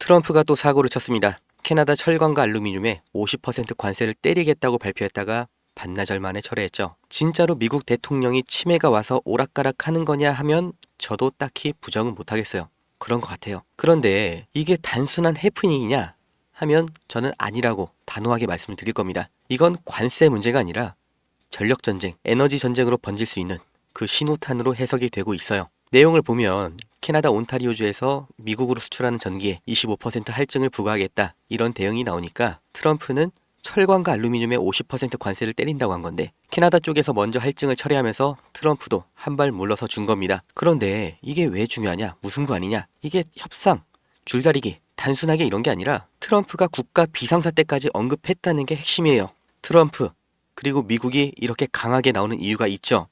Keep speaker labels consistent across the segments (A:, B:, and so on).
A: 트럼프가 또 사고를 쳤습니다. 캐나다 철강과 알루미늄에 50% 관세를 때리겠다고 발표했다가 반나절 만에 철회했죠. 진짜로 미국 대통령이 치매가 와서 오락가락하는 거냐 하면 저도 딱히 부정은 못하겠어요. 그런 것 같아요. 그런데 이게 단순한 해프닝이냐 하면 저는 아니라고 단호하게 말씀을 드릴 겁니다. 이건 관세 문제가 아니라 전력전쟁, 에너지 전쟁으로 번질 수 있는 그 신호탄으로 해석이 되고 있어요. 내용을 보면 캐나다 온타리오주에서 미국으로 수출하는 전기에 25% 할증을 부과하겠다, 이런 대응이 나오니까 트럼프는 철광과 알루미늄에 50% 관세를 때린다고 한 건데, 캐나다 쪽에서 먼저 할증을 철회하면서 트럼프도 한 발 물러서 준 겁니다. 그런데 이게 왜 중요하냐, 무슨 아니냐, 이게 협상, 줄다리기, 단순하게 이런 게 아니라 트럼프가 국가 비상사 때까지 언급했다는 게 핵심이에요. 트럼프 그리고 미국이 이렇게 강하게 나오는 이유가 있죠.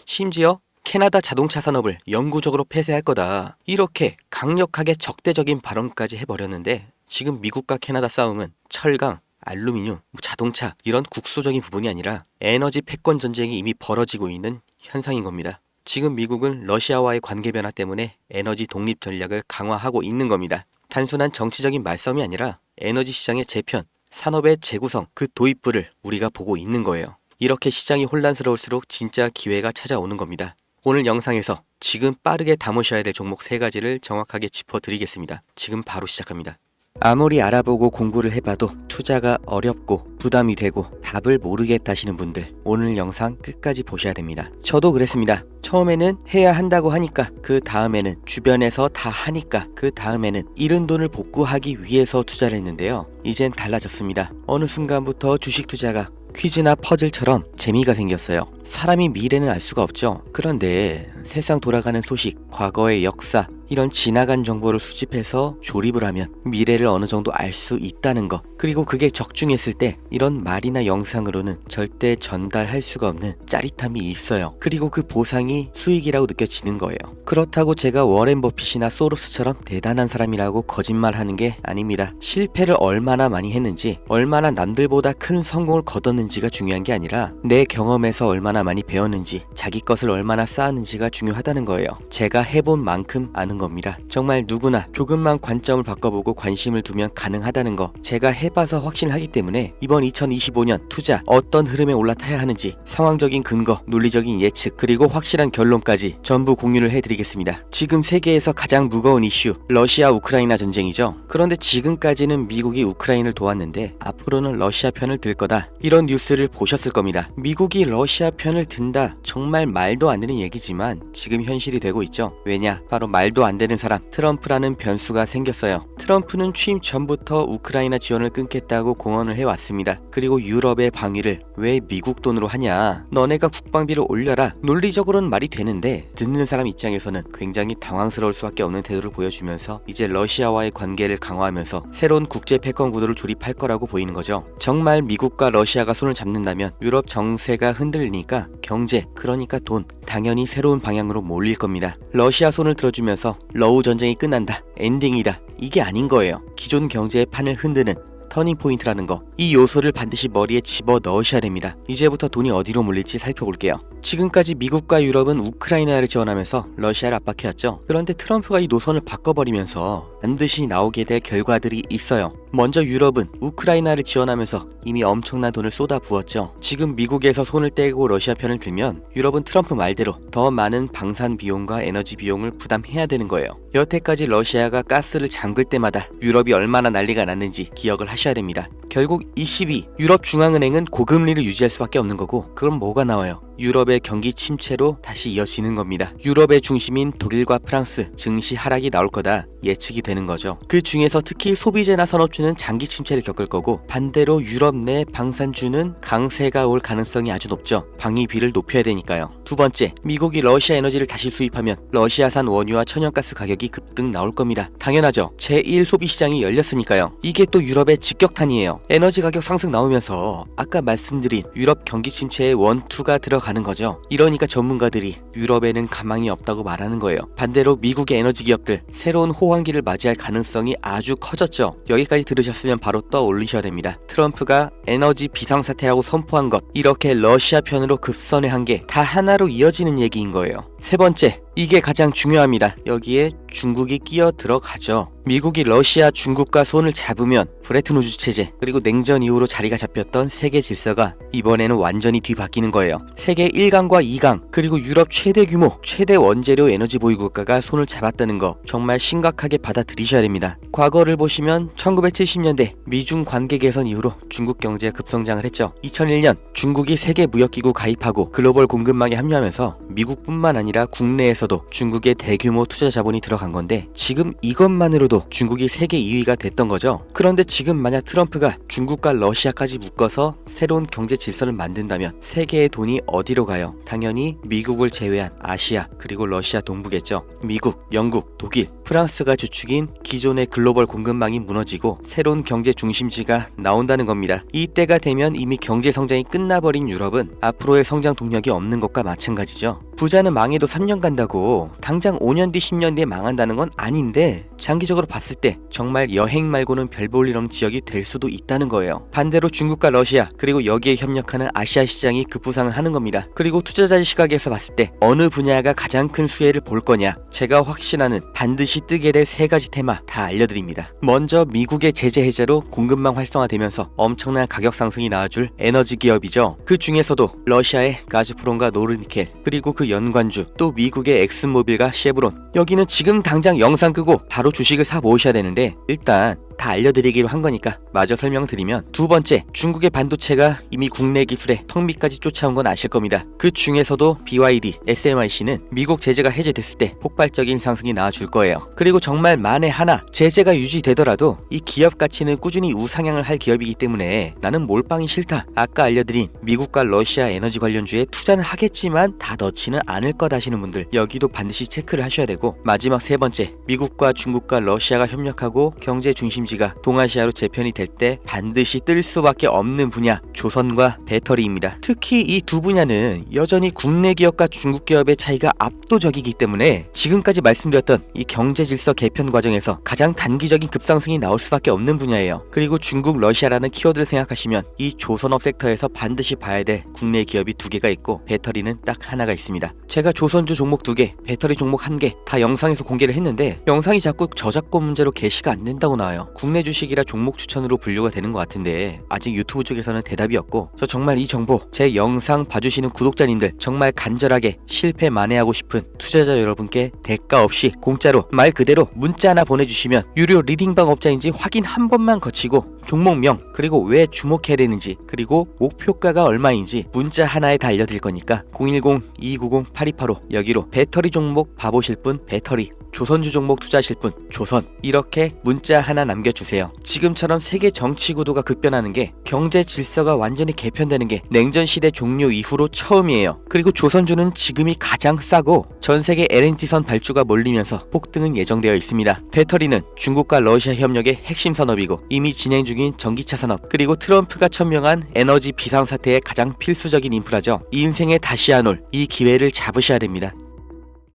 A: 심지어 캐나다 자동차 산업을 영구적으로 폐쇄할 거다, 이렇게 강력하게 적대적인 발언까지 해버렸는데, 지금 미국과 캐나다 싸움은 철강, 알루미늄, 자동차 이런 국소적인 부분이 아니라 에너지 패권 전쟁이 이미 벌어지고 있는 현상인 겁니다. 지금 미국은 러시아와의 관계 변화 때문에 에너지 독립 전략을 강화하고 있는 겁니다. 단순한 정치적인 말싸움이 아니라 에너지 시장의 재편, 산업의 재구성, 그 도입부를 우리가 보고 있는 거예요. 이렇게 시장이 혼란스러울수록 진짜 기회가 찾아오는 겁니다. 오늘 영상에서 지금 빠르게 담으셔야 될 종목 3가지를 정확하게 짚어드리겠습니다. 지금 바로 시작합니다. 아무리 알아보고 공부를 해봐도 투자가 어렵고 부담이 되고 답을 모르겠다시는 분들, 오늘 영상 끝까지 보셔야 됩니다. 저도 그랬습니다. 처음에는 해야 한다고 하니까, 그 다음에는 주변에서 다 하니까, 그 다음에는 잃은 돈을 복구하기 위해서 투자를 했는데요. 이젠 달라졌습니다. 어느 순간부터 주식 투자가 퀴즈나 퍼즐처럼 재미가 생겼어요. 사람이 미래는 알 수가 없죠. 그런데 세상 돌아가는 소식, 과거의 역사, 이런 지나간 정보를 수집해서 조립을 하면 미래를 어느 정도 알 수 있다는 거, 그리고 그게 적중했을 때 이런 말이나 영상으로는 절대 전달할 수가 없는 짜릿함이 있어요. 그리고 그 보상이 수익이라고 느껴지는 거예요. 그렇다고 제가 워렌 버핏이나 소로스처럼 대단한 사람이라고 거짓말하는 게 아닙니다. 실패를 얼마나 많이 했는지, 얼마나 남들보다 큰 성공을 거뒀는지가 중요한 게 아니라 내 경험에서 얼마나 많이 배웠는지, 자기 것을 얼마나 쌓았는지가 중요하다는 거예요. 제가 해본 만큼 아는 겁니다. 정말 누구나 조금만 관점을 바꿔보고 관심을 두면 가능하다는 거, 제가 해봐서 확신하기 때문에 이번 2025년 투자 어떤 흐름에 올라타야 하는지 상황적인 근거, 논리적인 예측, 그리고 확실한 결론까지 전부 공유를 해드리겠습니다. 지금 세계에서 가장 무거운 이슈, 러시아 우크라이나 전쟁이죠. 그런데 지금까지는 미국이 우크라이나를 도왔는데 앞으로는 러시아 편을 들 거다, 이런 뉴스를 보셨을 겁니다. 미국이 러시아 편을 든다, 정말 말도 안 되는 얘기지만 지금 현실이 되고 있죠. 왜냐? 바로 말도 안 되는 사람, 트럼프라는 변수가 생겼어요. 트럼프는 취임 전부터 우크라이나 지원을 끊겠다고 공언을 해왔습니다. 그리고 유럽의 방위를 왜 미국 돈으로 하냐, 너네가 국방비를 올려라, 논리적으로는 말이 되는데 듣는 사람 입장에서는 굉장히 당황스러울 수밖에 없는 태도를 보여주면서 이제 러시아와의 관계를 강화하면서 새로운 국제 패권 구도를 조립할 거라고 보이는 거죠. 정말 미국과 러시아가 손을 잡는다면 유럽 정세가 흔들리니까 경제, 그러니까 돈, 당연히 새로운 방향으로 몰릴 겁니다. 러시아 손을 들어주면서 러우 전쟁이 끝난다, 엔딩이다, 이게 아닌 거예요. 기존 경제의 판을 흔드는 터닝포인트라는 거, 이 요소를 반드시 머리에 집어 넣으셔야 됩니다. 이제부터 돈이 어디로 몰릴지 살펴볼게요. 지금까지 미국과 유럽은 우크라이나를 지원하면서 러시아를 압박해왔죠. 그런데 트럼프가 이 노선을 바꿔버리면서 반드시 나오게 될 결과들이 있어요. 먼저 유럽은 우크라이나를 지원하면서 이미 엄청난 돈을 쏟아부었죠. 지금 미국에서 손을 떼고 러시아 편을 들면 유럽은 트럼프 말대로 더 많은 방산 비용과 에너지 비용을 부담해야 되는 거예요. 여태까지 러시아가 가스를 잠글 때마다 유럽이 얼마나 난리가 났는지 기억을 하셔야 됩니다. 결국 ECB, 유럽중앙은행은 고금리를 유지할 수밖에 없는 거고, 그럼 뭐가 나와요? 유럽의 경기 침체로 다시 이어지는 겁니다. 유럽의 중심인 독일과 프랑스 증시 하락이 나올 거다 예측이 되는 거죠. 그 중에서 특히 소비재나 산업주는 장기 침체를 겪을 거고, 반대로 유럽 내 방산주는 강세가 올 가능성이 아주 높죠. 방위비를 높여야 되니까요. 두 번째, 미국이 러시아 에너지를 다시 수입하면 러시아산 원유와 천연가스 가격이 급등 나올 겁니다. 당연하죠. 제1 소비시장이 열렸으니까요. 이게 또 유럽의 직격탄이에요. 에너지 가격 상승 나오면서 아까 말씀드린 유럽 경기 침체의 원투가 들어가는 거죠. 이러니까 전문가들이 유럽에는 가망이 없다고 말하는 거예요. 반대로 미국의 에너지 기업들 새로운 호황기를 맞이할 가능성이 아주 커졌죠. 여기까지 들으셨으면 바로 떠올리셔야 됩니다. 트럼프가 에너지 비상사태라고 선포한 것, 이렇게 러시아 편으로 급선회한 게 다 하나로 이어지는 얘기인 거예요. 세 번째, 이게 가장 중요합니다. 여기에 중국이 끼어 들어가죠. 미국이 러시아, 중국과 손을 잡으면 브레튼 우즈 체제 그리고 냉전 이후로 자리가 잡혔던 세계 질서가 이번에는 완전히 뒤바뀌는 거예요. 세계 1강과 2강 그리고 유럽 최대 규모, 최대 원재료 에너지 보유 국가가 손을 잡았다는 거 정말 심각하게 받아들이셔야 됩니다. 과거를 보시면 1970년대 미중 관계 개선 이후로 중국 경제가 급성장을 했죠. 2001년 중국이 세계 무역기구 가입하고 글로벌 공급망에 합류하면서 미국뿐만 아니라 국내에서도 중국의 대규모 투자 자본이 들어간 건데 지금 이것만으로도 중국이 세계 2위가 됐던 거죠. 그런데 지금 만약 트럼프가 중국과 러시아까지 묶어서 새로운 경제 질서를 만든다면 세계의 돈이 어디로 가요? 당연히 미국을 제외한 아시아 그리고 러시아 동부겠죠. 미국, 영국, 독일, 프랑스가 주축인 기존의 글로벌 공급망이 무너지고 새로운 경제 중심지가 나온다는 겁니다. 이때가 되면 이미 경제 성장이 끝나버린 유럽은 앞으로의 성장 동력이 없는 것과 마찬가지죠. 부자는 망해도 3년 간다고 당장 5년 뒤 10년 뒤에 망한다는 건 아닌데 장기적으로 봤을 때 정말 여행 말고는 별 볼 일 없는 지역이 될 수도 있다는 거예요. 반대로 중국과 러시아 그리고 여기에 협력하는 아시아 시장이 급부상을 하는 겁니다. 그리고 투자자의 시각에서 봤을 때 어느 분야가 가장 큰 수혜를 볼 거냐, 제가 확신하는 반드시 뜨게 될 세 가지 테마 다 알려드립니다. 먼저 미국의 제재 해제로 공급망 활성화되면서 엄청난 가격 상승이 나와줄 에너지 기업이죠. 그 중에서도 러시아의 가즈프롬과 노르니켈 그리고 그 연관주 또 미국의 엑슨모빌과 쉐브론, 여기는 지금 당장 영상 끄고 바로 주식을 사 모으셔야 되는데 일단 다 알려드리기로 한 거니까 마저 설명드리면, 두 번째, 중국의 반도체가 이미 국내 기술에 턱 밑까지 쫓아온 건 아실 겁니다. 그 중에서도 BYD, SMIC는 미국 제재가 해제됐을 때 폭발적인 상승이 나와줄 거예요. 그리고 정말 만에 하나 제재가 유지되더라도 이 기업 가치는 꾸준히 우상향을 할 기업이기 때문에 나는 몰빵이 싫다, 아까 알려드린 미국과 러시아 에너지 관련주에 투자는 하겠지만 다 넣지는 않을 것 하시는 분들, 여기도 반드시 체크를 하셔야 되고, 마지막 세 번째, 미국과 중국과 러시아가 협력하고 경제 중심지가 동아시아로 재편이 될 때 반드시 뜰 수밖에 없는 분야, 조선과 배터리입니다. 특히 이 두 분야는 여전히 국내 기업과 중국 기업의 차이가 압도적이기 때문에 지금까지 말씀드렸던 이 경제 질서 개편 과정에서 가장 단기적인 급상승이 나올 수밖에 없는 분야예요. 그리고 중국, 러시아라는 키워드를 생각하시면 이 조선업 섹터에서 반드시 봐야 될 국내 기업이 두 개가 있고 배터리는 딱 하나가 있습니다. 제가 조선주 종목 2개, 배터리 종목 1개 다 영상에서 공개를 했는데 영상이 자꾸 저작권 문제로 게시가 안 된다고 나와요. 국내 주식이라 종목 추천으로 분류가 되는 것 같은데 아직 유튜브 쪽에서는 대답이 없고, 저 정말 이 정보 제 영상 봐주시는 구독자님들 정말 간절하게 실패 만회하고 싶은 투자자 여러분께 대가 없이 공짜로 말 그대로 문자 하나 보내주시면 유료 리딩방 업자인지 확인 한 번만 거치고 종목명 그리고 왜 주목해야 되는지 그리고 목표가가 얼마인지 문자 하나에 다 알려드릴 거니까 010-290-8285 여기로 배터리 종목 봐보실 분 배터리, 조선주 종목 투자하실 분 조선, 이렇게 문자 하나 남겨주세요. 지금처럼 세계 정치 구도가 급변하는 게, 경제 질서가 완전히 개편되는 게 냉전 시대 종료 이후로 처음이에요. 그리고 조선주는 지금이 가장 싸고 전 세계 LNG선 발주가 몰리면서 폭등은 예정되어 있습니다. 배터리는 중국과 러시아 협력의 핵심 산업이고 이미 진행 중인 전기차 산업, 그리고 트럼프가 천명한 에너지 비상사태의 가장 필수적인 인프라죠. 인생에 다시 안 올 이 기회를 잡으셔야 됩니다.